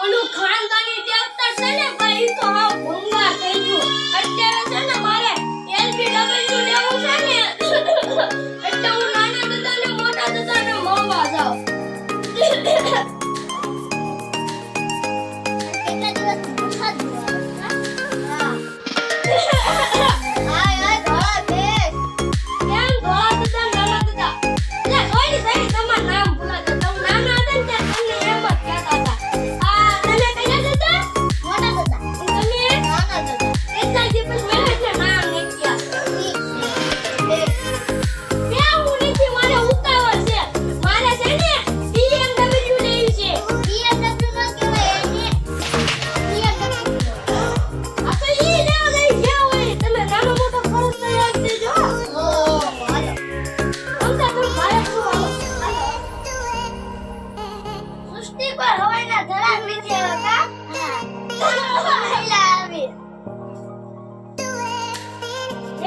ઓલું ખાનદાની ટ્રેક્ટર છે ને ભાઈ તો આ ભંગાર થઈ ગયું. અત્યારે છે ને મારે LBW લેવું છે ને એટલે હું નાના દાદાને મોટા દાદાને મળવા જાઉં. કેટલા દિવસ વરસાદ હા હાય ધોળા ભેગ કેમ ધોળા દાદા નાના દાદા લે સોરી તમારું નામ ભૂલાતા તમે નાના હતા ને ત્યારે તમને એમ જ કહેતા હતા. આ તને કયા દાદા મોટા દાદા તમે નાના દાદા એટલા દિવસ મેં એટલે નામ નીકળ્યા. ક્યાં હું નથી મારે ઉતાવળ છે. મારે છે ને BMW લેવી છે. BMW નો કહેવાય એને BMW આ તો ઈ લેવા લઈ ગયા હોય. તમે નાનો મોટો ખર્ચ તો યાદ દેજો. ઓ હાલો સમજા તમે ભારે શું હાલો. સૃષ્ટિ પર હવાના ધરા નીચે કા હા હેલા આવી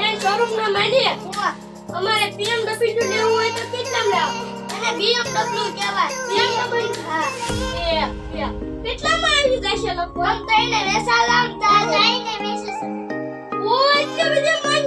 એ શોરૂમ ના માંડીએ ઉવા અમારે BMW લેવું હોય તો કેટલા લેવા? અને BMW કહેવાય BMW હા કેટલામાં આવી જશે લગભગ? તમ તઈને વેસા લાવતા જાઈને વેસે ઓય એટલી બધી માંગ